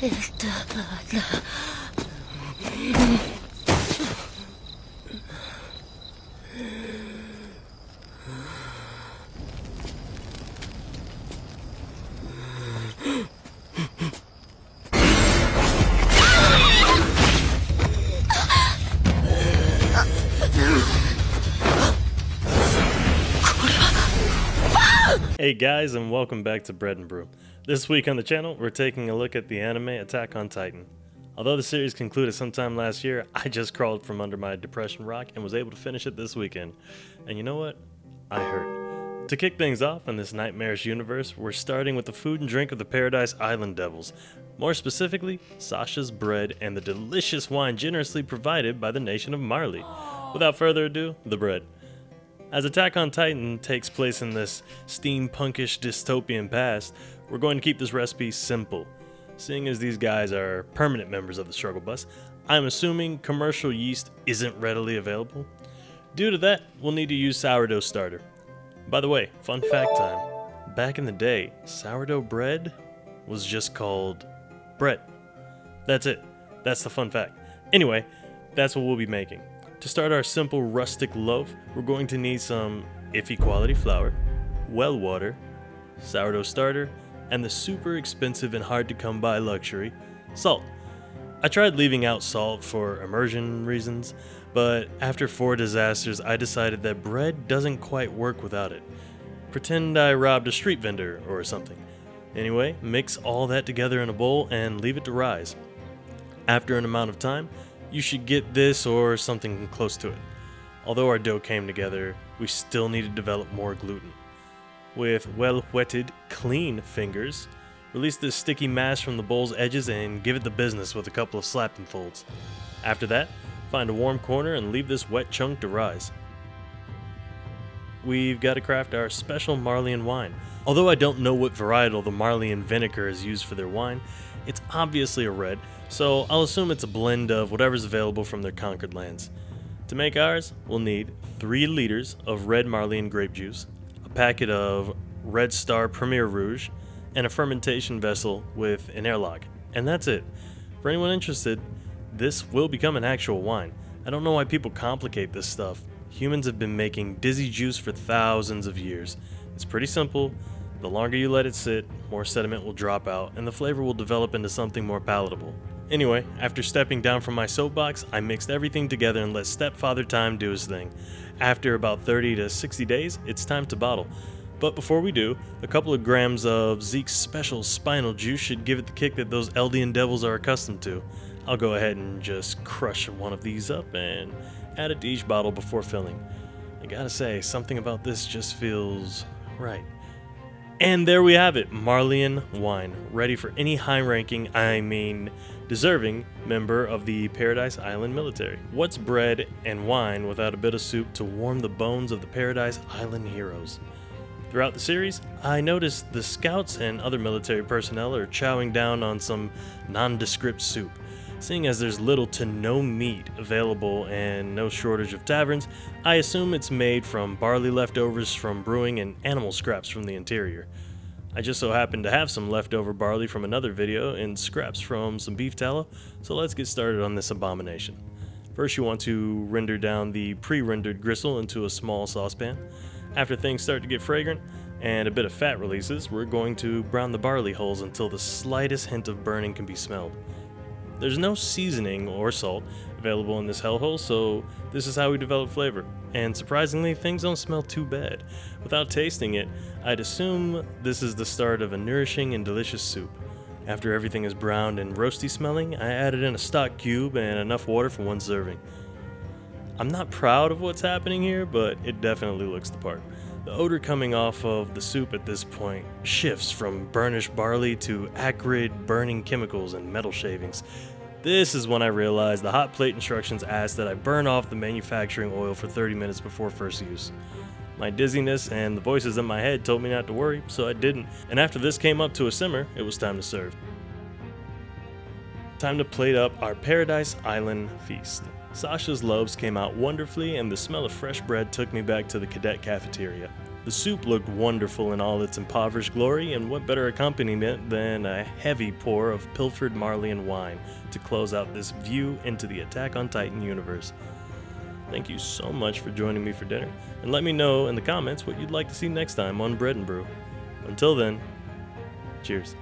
Hey guys, and welcome back to Bread and Brew. This week on the channel, we're taking a look at the anime Attack on Titan. Although the series concluded sometime last year, I just crawled from under my depression rock and was able to finish it this weekend. And you know what? I hurt. To kick things off in this nightmarish universe, we're starting with the food and drink of the Paradise Island Devils. More specifically, Sasha's bread and the delicious wine generously provided by the nation of Marley. Without further ado, the bread. As Attack on Titan takes place in this steampunkish dystopian past, we're going to keep this recipe simple. Seeing as these guys are permanent members of the struggle bus, I'm assuming commercial yeast isn't readily available. Due to that, we'll need to use sourdough starter. By the way, fun fact time. Back in the day, sourdough bread was just called bread. That's it. That's the fun fact. Anyway, that's what we'll be making. To start our simple rustic loaf, we're going to need some iffy quality flour, well water, sourdough starter, and the super expensive and hard to come by luxury, salt. I tried leaving out salt for immersion reasons, but after 4 disasters I decided that bread doesn't quite work without it. Pretend I robbed a street vendor or something. Anyway, mix all that together in a bowl and leave it to rise. After an amount of time, you should get this or something close to it. Although our dough came together, we still need to develop more gluten. With well-wetted, clean fingers, release this sticky mass from the bowl's edges and give it the business with a couple of slapping folds. After that, find a warm corner and leave this wet chunk to rise. We've got to craft our special Marleyan wine. Although I don't know what varietal the Marleyan vinegar is used for their wine, it's obviously a red, so I'll assume it's a blend of whatever's available from their conquered lands. To make ours, we'll need 3 liters of red Marleyan grape juice, a packet of Red Star Premier Rouge, and a fermentation vessel with an airlock. And that's it. For anyone interested, this will become an actual wine. I don't know why people complicate this stuff. Humans have been making dizzy juice for thousands of years. It's pretty simple. The longer you let it sit, more sediment will drop out, and the flavor will develop into something more palatable. Anyway, after stepping down from my soapbox, I mixed everything together and let stepfather time do his thing. After about 30 to 60 days, it's time to bottle. But before we do, a couple of grams of Zeke's special spinal juice should give it the kick that those Eldian devils are accustomed to. I'll go ahead and just crush one of these up and add it to each bottle before filling. I gotta say, something about this just feels right. And there we have it, Marleyan wine, ready for any high-ranking, deserving member of the Paradise Island military. What's bread and wine without a bit of soup to warm the bones of the Paradise Island heroes? Throughout the series, I noticed the scouts and other military personnel are chowing down on some nondescript soup. Seeing as there's little to no meat available and no shortage of taverns, I assume it's made from barley leftovers from brewing and animal scraps from the interior. I just so happen to have some leftover barley from another video and scraps from some beef tallow, so let's get started on this abomination. First you want to render down the pre-rendered gristle into a small saucepan. After things start to get fragrant and a bit of fat releases, we're going to brown the barley hulls until the slightest hint of burning can be smelled. There's no seasoning or salt available in this hellhole, so this is how we develop flavor. And surprisingly, things don't smell too bad. Without tasting it, I'd assume this is the start of a nourishing and delicious soup. After everything is browned and roasty smelling, I added in a stock cube and enough water for 1 serving. I'm not proud of what's happening here, but it definitely looks the part. The odor coming off of the soup at this point shifts from burnished barley to acrid, burning chemicals and metal shavings. This is when I realized the hot plate instructions asked that I burn off the manufacturing oil for 30 minutes before first use. My dizziness and the voices in my head told me not to worry, so I didn't, and after this came up to a simmer, it was time to serve. Time to plate up our Paradise Island feast. Sasha's loaves came out wonderfully, and the smell of fresh bread took me back to the cadet cafeteria. The soup looked wonderful in all its impoverished glory, and what better accompaniment than a heavy pour of pilfered Marleyan wine to close out this view into the Attack on Titan universe. Thank you so much for joining me for dinner, and let me know in the comments what you'd like to see next time on Bread and Brew. Until then, cheers.